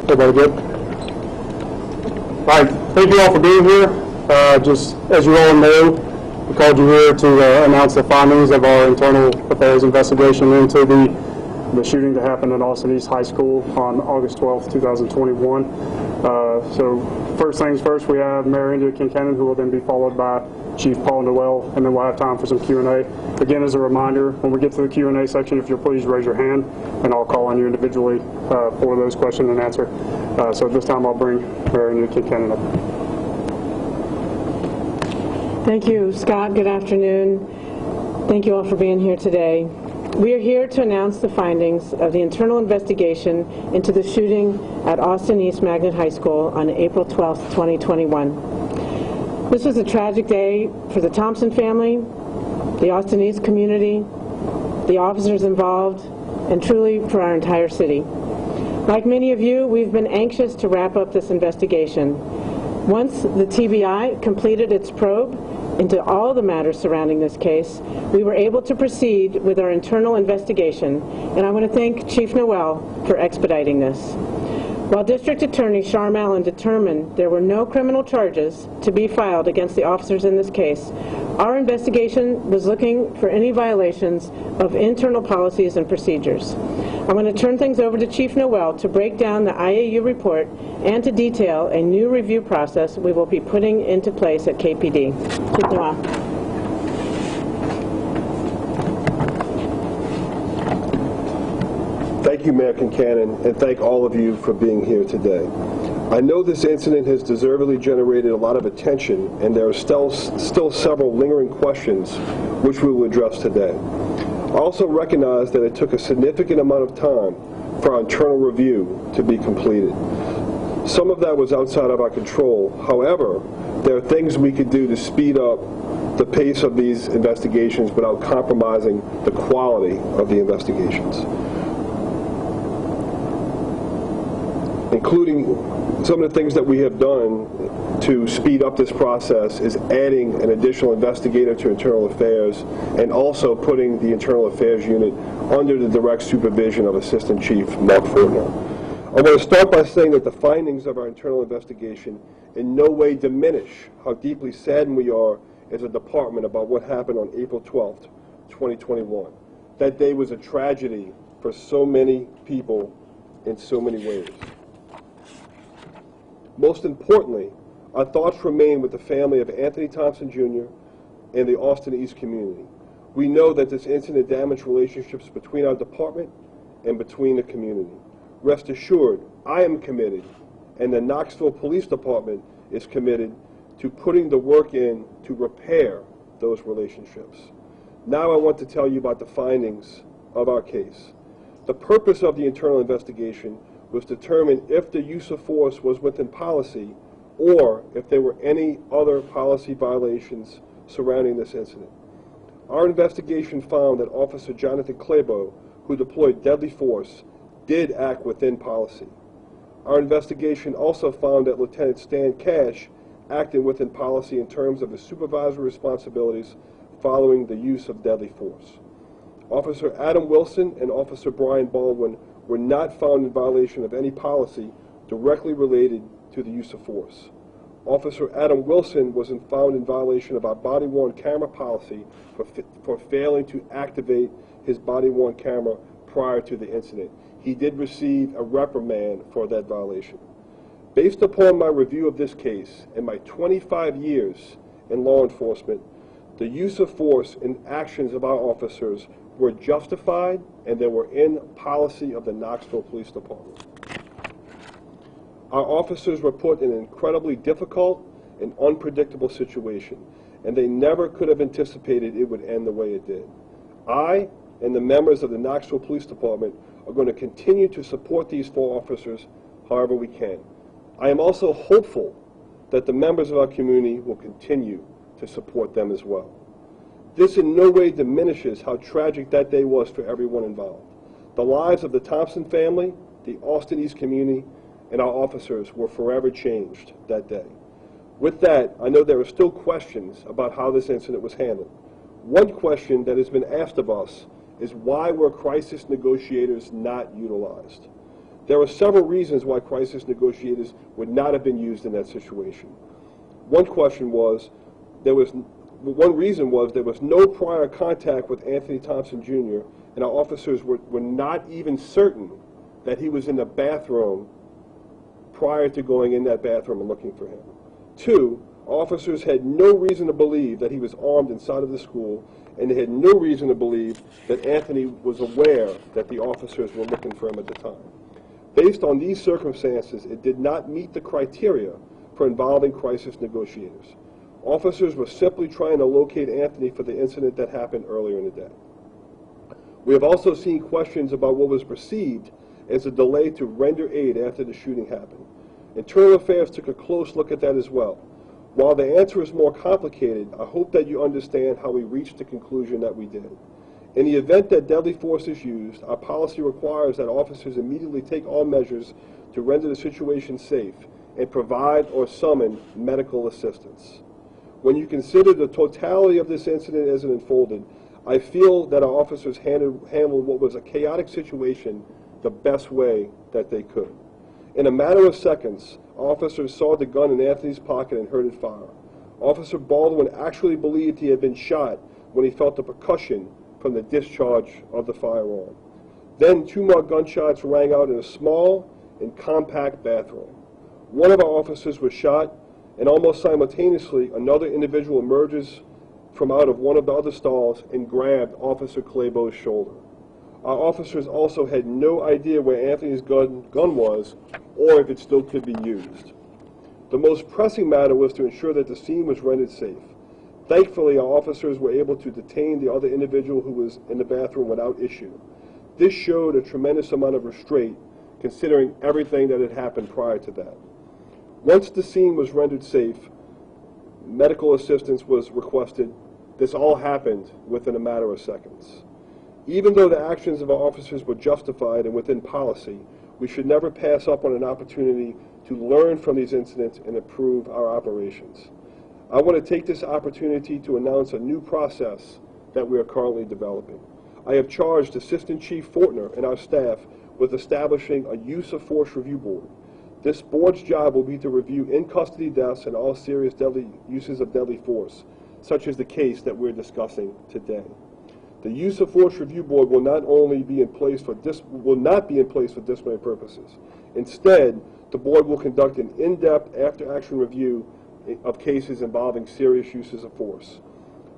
Everybody good? All right, thank you all for being here. Just as you all know, we called you here to announce the findings of our internal affairs investigation into the shooting that happened at Austin East High School on August 12th, 2021. So first things first, we have Mayor Indya Kincannon, who will then be followed by Chief Paul Noel, and then we'll have time for some Q&A. Again, as a reminder, when we get to the Q&A section, if you'll please raise your hand, and I'll call on you individually for those questions and answer. So at this time, I'll bring Mayor Indya Kincannon up. Thank you, Scott. Good afternoon. Thank you all for being here today. We are here to announce the findings of the internal investigation into the shooting at Austin East Magnet High School on April 12th, 2021. This was a tragic day for the Thompson family, the Austin East community, the officers involved, and truly for our entire city. Like many of you, we've been anxious to wrap up this investigation. Once the TBI completed its probe into all the matters surrounding this case, we were able to proceed with our internal investigation, and I want to thank Chief Noel for expediting this. While District Attorney Sharm Allen determined there were no criminal charges to be filed against the officers in this case, our investigation was looking for any violations of internal policies and procedures. I'm going to turn things over to Chief Noel to break down the IAU report and to detail a new review process we will be putting into place at KPD. Chief Noel. Thank you, Mayor Kincannon, and thank all of you for being here today. I know this incident has deservedly generated a lot of attention, and there are still several lingering questions which we will address today. I also recognize that it took a significant amount of time for our internal review to be completed. Some of that was outside of our control. However, there are things we could do to speed up the pace of these investigations without compromising the quality of the investigations. Including some of the things that we have done to speed up this process is adding an additional investigator to Internal Affairs and also putting the Internal Affairs unit under the direct supervision of Assistant Chief Mark Fortner. I want to start by saying that the findings of our internal investigation in no way diminish how deeply saddened we are as a department about what happened on April 12th, 2021. That day was a tragedy for so many people in so many ways. Most importantly, our thoughts remain with the family of Anthony Thompson Jr. and the Austin East community. We know that this incident damaged relationships between our department and between the community. Rest assured, I am committed, and the Knoxville Police Department is committed to putting the work in to repair those relationships. Now I want to tell you about the findings of our case. The purpose of the internal investigation was to determine if the use of force was within policy or if there were any other policy violations surrounding this incident. Our investigation found that Officer Jonathan Clabo, who deployed deadly force, did act within policy. Our investigation also found that Lieutenant Stan Cash acted within policy in terms of his supervisory responsibilities following the use of deadly force. Officer Adam Wilson and Officer Brian Baldwin were not found in violation of any policy directly related to the use of force. Officer Adam Wilson was found in violation of our body-worn camera policy for failing to activate his body-worn camera prior to the incident. He did receive a reprimand for that violation. Based upon my review of this case and my 25 years in law enforcement, the use of force and actions of our officers were justified and they were in policy of the Knoxville Police Department. Our officers were put in an incredibly difficult and unpredictable situation, and they never could have anticipated it would end the way it did. I and the members of the Knoxville Police Department are going to continue to support these four officers however we can. I am also hopeful that the members of our community will continue to support them as well. This in no way diminishes how tragic that day was for everyone involved. The lives of the Thompson family, the Austin East community, and our officers were forever changed that day. With that, I know there are still questions about how this incident was handled. One question that has been asked of us is why were crisis negotiators not utilized? There are several reasons why crisis negotiators would not have been used in that situation. One reason was there was no prior contact with Anthony Thompson Jr., and our officers were not even certain that he was in the bathroom prior to going in that bathroom and looking for him. Two, officers had no reason to believe that he was armed inside of the school, and they had no reason to believe that Anthony was aware that the officers were looking for him at the time. Based on these circumstances, it did not meet the criteria for involving crisis negotiators. Officers were simply trying to locate Anthony for the incident that happened earlier in the day. We have also seen questions about what was perceived as a delay to render aid after the shooting happened. Internal Affairs took a close look at that as well. While the answer is more complicated, I hope that you understand how we reached the conclusion that we did. In the event that deadly force is used, our policy requires that officers immediately take all measures to render the situation safe and provide or summon medical assistance. When you consider the totality of this incident as it unfolded, I feel that our officers handled what was a chaotic situation the best way that they could. In a matter of seconds, officers saw the gun in Anthony's pocket and heard it fire. Officer Baldwin actually believed he had been shot when he felt the percussion from the discharge of the firearm. Then 2 more gunshots rang out in a small and compact bathroom. One of our officers was shot, and almost simultaneously another individual emerges from out of one of the other stalls and grabbed Officer Claybo's shoulder. Our officers also had no idea where Anthony's gun was or if it still could be used. The most pressing matter was to ensure that the scene was rendered safe. Thankfully, our officers were able to detain the other individual who was in the bathroom without issue. This showed a tremendous amount of restraint, considering everything that had happened prior to that. Once the scene was rendered safe, medical assistance was requested. This all happened within a matter of seconds. Even though the actions of our officers were justified and within policy, we should never pass up on an opportunity to learn from these incidents and improve our operations. I want to take this opportunity to announce a new process that we are currently developing. I have charged Assistant Chief Fortner and our staff with establishing a use of force review board. This board's job will be to review in-custody deaths and all serious uses of deadly force, such as the case that we're discussing today. The use of force review board will not be in place for disciplinary purposes. Instead, the board will conduct an in-depth after-action review of cases involving serious uses of force.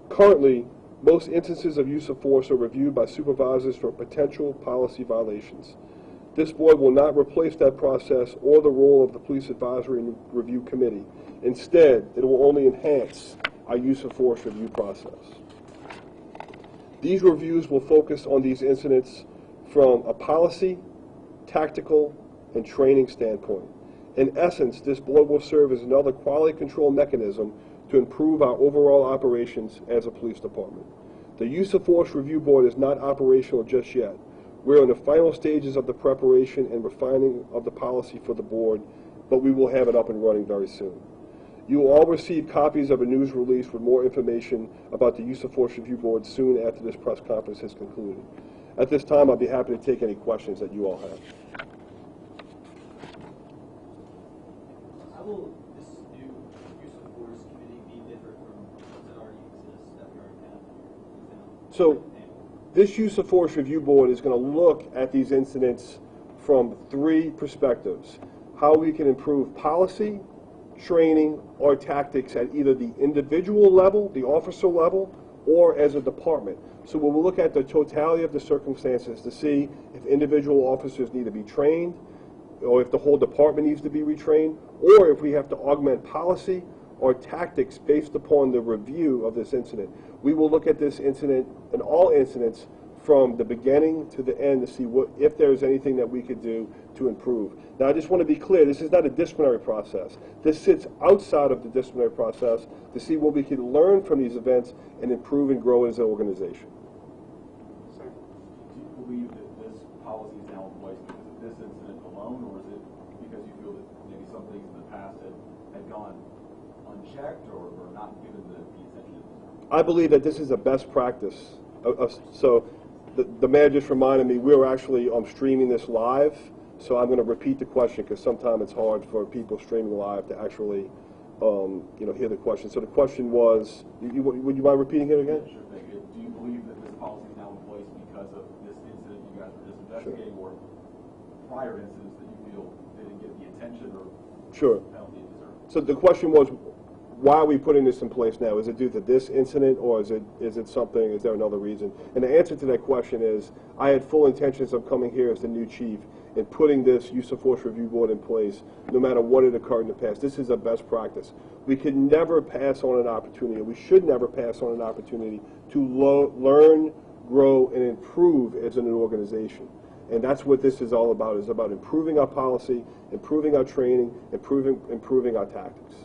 Currently, most instances of use of force are reviewed by supervisors for potential policy violations. This board will not replace that process or the role of the Police Advisory and Review Committee. Instead, it will only enhance our use of force review process. These reviews will focus on these incidents from a policy, tactical, and training standpoint. In essence, this board will serve as another quality control mechanism to improve our overall operations as a police department. The use of force review board is not operational just yet. We're in the final stages of the preparation and refining of the policy for the board, but we will have it up and running very soon. You will all receive copies of a news release with more information about the use of force review board soon after this press conference has concluded. At this time, I'll be happy to take any questions that you all have. How will this new use of force committee be different from what already exists that we already have? So, this use of force review board is going to look at these incidents from 3 perspectives: how we can improve policy, training, or tactics at either the individual level, the officer level, or as a department. So we will look at the totality of the circumstances to see if individual officers need to be trained, or if the whole department needs to be retrained, or if we have to augment policy or tactics based upon the review of this incident. We will look at this incident and all incidents from the beginning to the end to see if there's anything that we could do to improve. Now, I just want to be clear, this is not a disciplinary process. This sits outside of the disciplinary process to see what we can learn from these events and improve and grow as an organization. Do you believe that this policy is now in place because of this incident alone, or is it because you feel that maybe some things in the past had gone unchecked or not given the attention? I believe that this is a best practice. So the mayor just reminded me we were actually streaming this live So I'm going to repeat the question because sometimes it's hard for people streaming live to actually, hear the question. So the question was, would you mind repeating it again? Sure thing. Do you believe that this policy is now in place because of this incident you guys were just investigating, or prior incidents that you feel didn't get the attention or Sure. penalty it deserved? So the question was, why are we putting this in place now? Is it due to this incident, or is it something? Is there another reason? And the answer to that question is, I had full intentions of coming here as the new chief and putting this use of force review board in place, no matter what had occurred in the past. This is a best practice. We could never pass on an opportunity, we should never pass on an opportunity to learn, grow, and improve as an organization. And that's what this is all about. It's about improving our policy, improving our training, improving our tactics.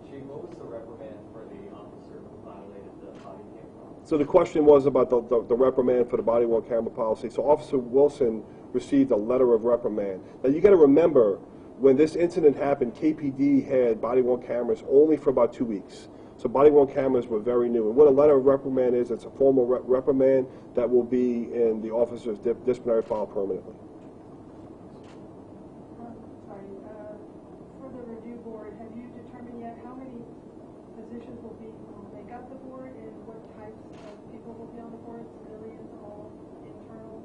Chief, what was the reprimand for the officer who violated the body cam policy? So the question was about the reprimand for the body-worn camera policy. So Officer Wilson received a letter of reprimand. Now you got to remember, when this incident happened, KPD had body-worn cameras only for about 2 weeks. So body-worn cameras were very new. And what a letter of reprimand is, it's a formal reprimand that will be in the officer's disciplinary file permanently. For the review board, have you determined yet how many positions will make up the board, and what types of people will be on the board? Civilians, all internal?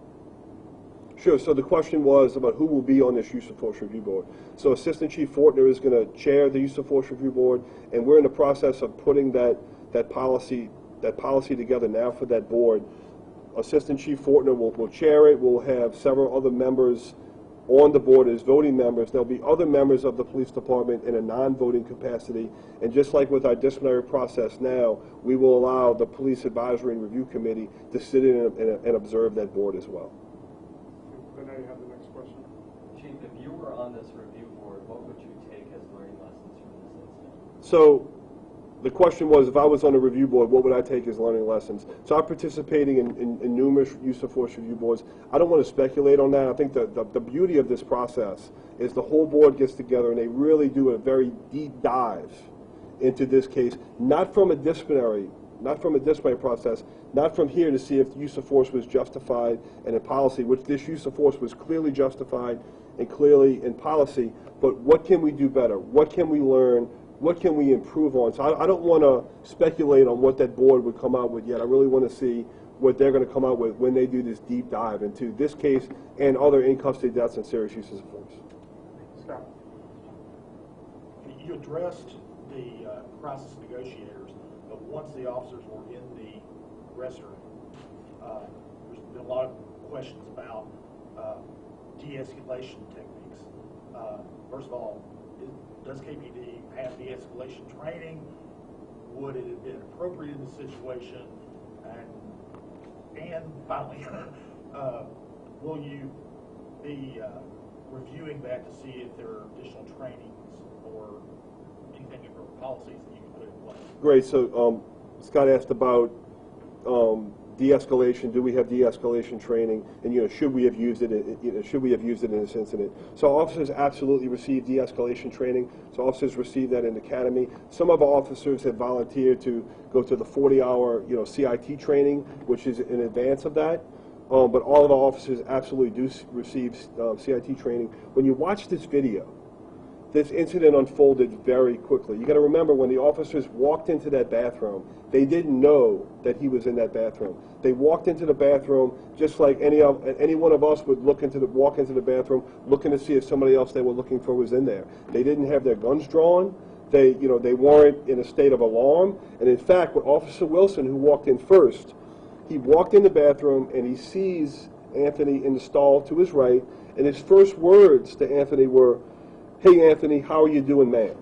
Sure. So the question was about who will be on this use of force review board. So Assistant Chief Fortner is going to chair the use of force review board, and we're in the process of putting that policy together now for that board. Assistant Chief Fortner will chair it. We'll have several other members on the board as voting members. There'll be other members of the police department in a non-voting capacity, and just like with our disciplinary process now, we will allow the Police Advisory and Review Committee to sit in and observe that board as well. Then now you have the next question. Chief, if you were on this review board, what would you take as learning lessons from this incident? So the question was, if I was on the review board, what would I take as learning lessons? So I'm participating in numerous use of force review boards. I don't want to speculate on that. I think the beauty of this process is the whole board gets together and they really do a very deep dive into this case, not from a disciplinary process, not from here to see if the use of force was justified and in policy, which this use of force was clearly justified and clearly in policy, but what can we do better? What can we learn? What can we improve on? So I don't want to speculate on what that board would come out with yet. I really want to see what they're going to come out with when they do this deep dive into this case and other in-custody deaths and serious uses of force. Scott. You addressed the crisis negotiators, but once the officers were in the restroom, there's been a lot of questions about de-escalation techniques. First of all, does KPD have de-escalation training? Would it have been appropriate in the situation? And finally, will you be reviewing that to see if there are additional trainings or anything or policies that you can put in place? Great. So Scott asked about de-escalation. Do we have de-escalation training? And should we have used it? Should we have used it in this incident? So officers absolutely receive de-escalation training. So officers receive that in the academy. Some of our officers have volunteered to go to the 40-hour CIT training, which is in advance of that. But all of our officers absolutely do receive CIT training. When you watch this video, this incident unfolded very quickly. You got to remember, when the officers walked into that bathroom, they didn't know that he was in that bathroom. They walked into the bathroom just like any one of us would walk into the bathroom looking to see if somebody else they were looking for was in there. They didn't have their guns drawn. They weren't in a state of alarm. And in fact, with Officer Wilson, who walked in first, he walked in the bathroom and he sees Anthony in the stall to his right, and his first words to Anthony were, "Hey Anthony, how are you doing, man?"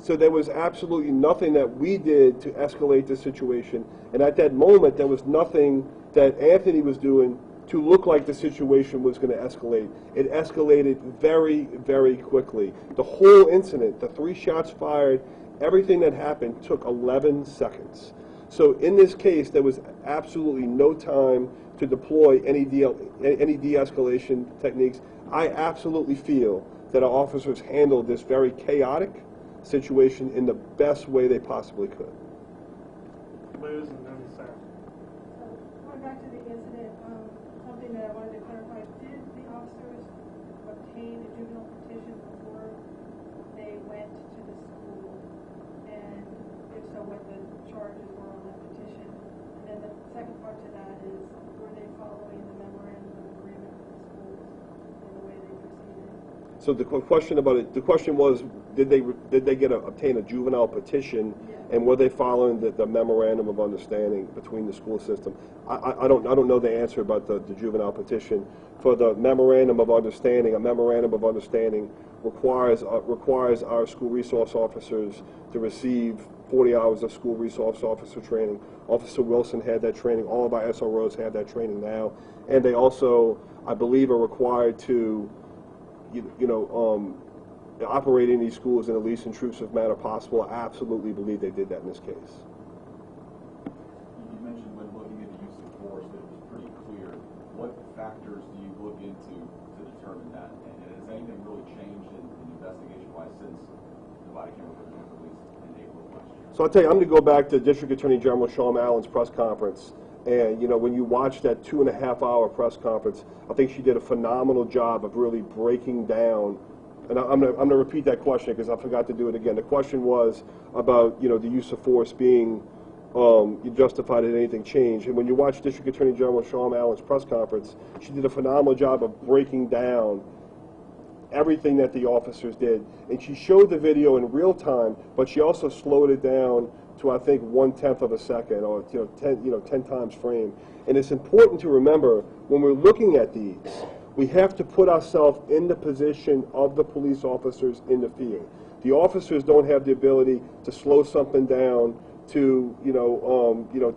So there was absolutely nothing that we did to escalate the situation, and at that moment there was nothing that Anthony was doing to look like the situation was going to escalate. It escalated very, very quickly. The whole incident, the 3 shots fired, everything that happened took 11 seconds. So in this case, there was absolutely no time to deploy any de-escalation techniques. I absolutely feel that our officers handled this very chaotic situation in the best way they possibly could. Liz and then Sam. So going back to the incident, something that I wanted to clarify: did the officers So the question about it, the question was, did they obtain a juvenile petition, and were they following the memorandum of understanding between the school system? I don't know the answer about the juvenile petition. For the memorandum of understanding, a memorandum of understanding requires our school resource officers to receive 40 hours of school resource officer training. Officer Wilson had that training. All of our SROs have that training now, and they also, I believe, are required to operate in these schools in the least intrusive manner possible. I absolutely believe they did that in this case. You mentioned when looking at the use of force that it was pretty clear. What factors do you look into to determine that? And has anything really changed in investigation-wise since the body camera footage was released in April of last year? So I'll tell you, I'm going to go back to District Attorney General Sean Allen's press conference. And, when you watch that 2.5-hour press conference, I think she did a phenomenal job of really breaking down. And I'm going to repeat that question because I forgot to do it again. The question was about, the use of force being justified and anything changed. And when you watch District Attorney General Sean Allen's press conference, she did a phenomenal job of breaking down everything that the officers did. And she showed the video in real time, but she also slowed it down to, I think, 1/10 of a second, or 10 times frame. And it's important to remember when we're looking at these, we have to put ourselves in the position of the police officers in the field. The officers don't have the ability to slow something down to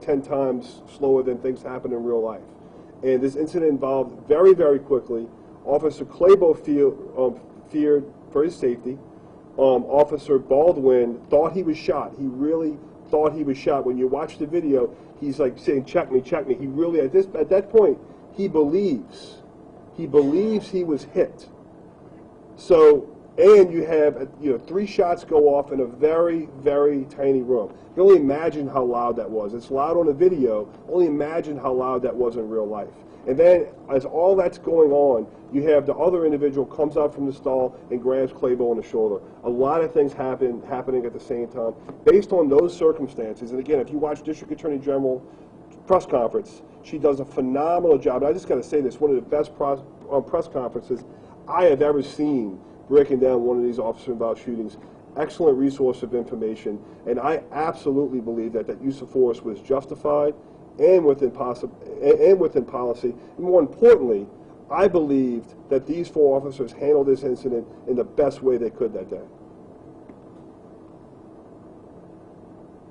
10 times slower than things happen in real life. And this incident involved very, very quickly. Officer Clabo feared for his safety. Officer Baldwin thought he was shot. He really thought he was shot. When you watch the video, he's like saying, "Check me, check me." He really, at that point, he believes he was hit. So, and you have 3 shots go off in a very, very tiny room. You can only imagine how loud that was. It's loud on the video. Only imagine how loud that was in real life. And then, as all that's going on, you have the other individual comes out from the stall and grabs Clabo on the shoulder. A lot of things happening at the same time. Based on those circumstances, and again, if you watch District Attorney General press conference, she does a phenomenal job. And I just got to say this, one of the best press conferences I have ever seen breaking down one of these officer-involved shootings. Excellent resource of information, and I absolutely believe that use of force was justified and within policy. And more importantly, I believed that these 4 officers handled this incident in the best way they could that day.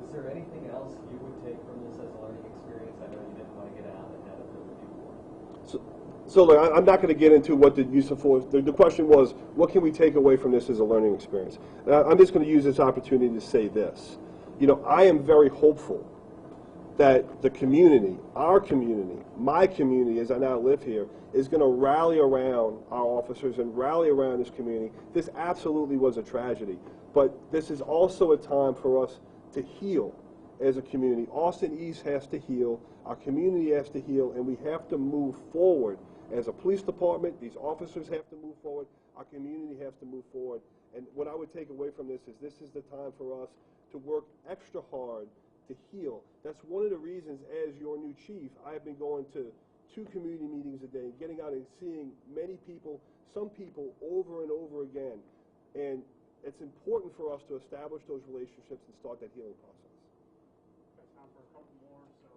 Is there anything else you would take from this as a learning experience? I know you didn't want to get out ahead of the review board. So look, I'm not going to get into what the use of force. The question was, what can we take away from this as a learning experience? And I'm just going to use this opportunity to say this. I am very hopeful that the community, our community, my community as I now live here, is going to rally around our officers and rally around this community. This absolutely was a tragedy, but this is also a time for us to heal as a community. Austin East has to heal, our community has to heal, and we have to move forward. As a police department, these officers have to move forward, our community has to move forward. And what I would take away from this is the time for us to work extra hard to heal. That's one of the reasons, as your new chief, I have been going to 2 community meetings a day, getting out and seeing many people, some people over and over again. And it's important for us to establish those relationships and start that healing process. Got time for a couple more, so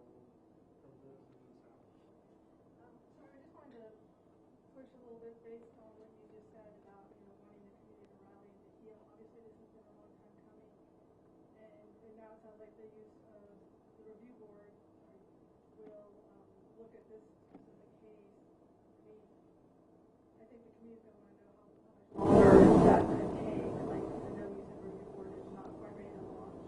we'll go to this. So I just wanted to push a little bit based on what you just said about, wanting the community to rally and to heal. Obviously, this has been a long time coming, and now it sounds like the use of the review board will look at this specific case. I think the community's going to want to know how much longer that could take. Like, I know you said review board is not quite ready to launch.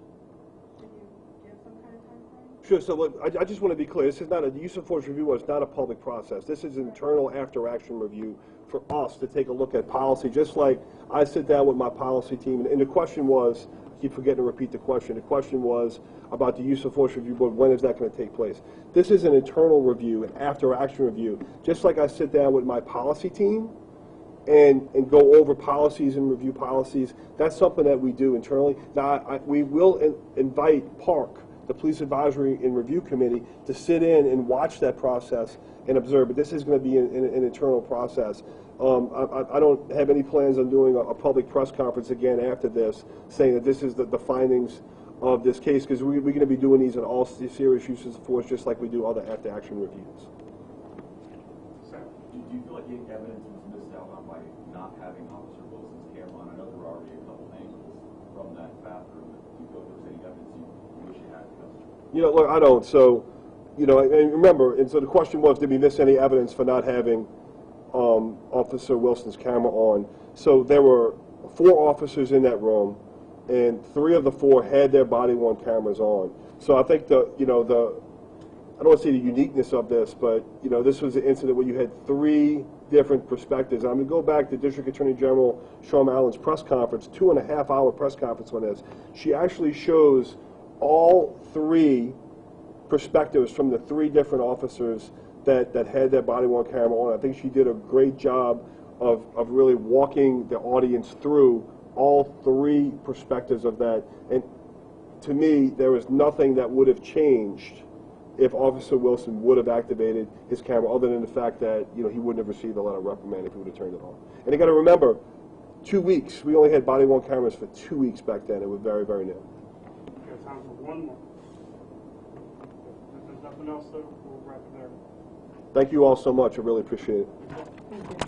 Can you give some kind of time frame? Sure. So look, I just want to be clear. This is not a use of force review. It's not a public process. This is an internal after-action review for us to take a look at policy. Just like I sit down with my policy team, and the question was, I keep forgetting to repeat the question. The question was about the use of force review board. When is that going to take place? This is an internal review, an after-action review. Just like I sit down with my policy team and go over policies and review policies. That's something that we do internally. Now, we will invite Park the Police Advisory and Review Committee to sit in and watch that process and observe. But this is going to be an internal process. I don't have any plans on doing a public press conference again after this, saying that this is the findings of this case, because we're going to be doing these in all serious uses of force, just like we do other after-action reviews. Do you feel like the evidence was missed out on by not having Officer Wilson's camera on? I know there were already a couple angles from that bathroom, but do you feel like there was any evidence you wish you had? You know, look, I don't. So, you know, and remember, and so the question was, did we miss any evidence for not having Officer Wilson's camera on? So there were 4 officers in that room, and 3 of the 4 had their body-worn cameras on. So I think I don't want to say the uniqueness of this, but, you know, this was an incident where you had 3 different perspectives. I'm going to go back to District Attorney General Sean Allen's press conference, 2.5-hour press conference on this. She actually shows all 3 perspectives from the 3 different officers that had their body-worn camera on. I think she did a great job of really walking the audience through all 3 perspectives of that. And to me, there was nothing that would have changed if Officer Wilson would have activated his camera, other than the fact that, you know, he wouldn't have received a letter of reprimand if he would have turned it on. And you got to remember, 2 weeks. We only had body-worn cameras for 2 weeks back then. It was very, very new. We have time for one more. If there's nothing else, though, we'll wrap it there. Thank you all so much. I really appreciate it. Thank you.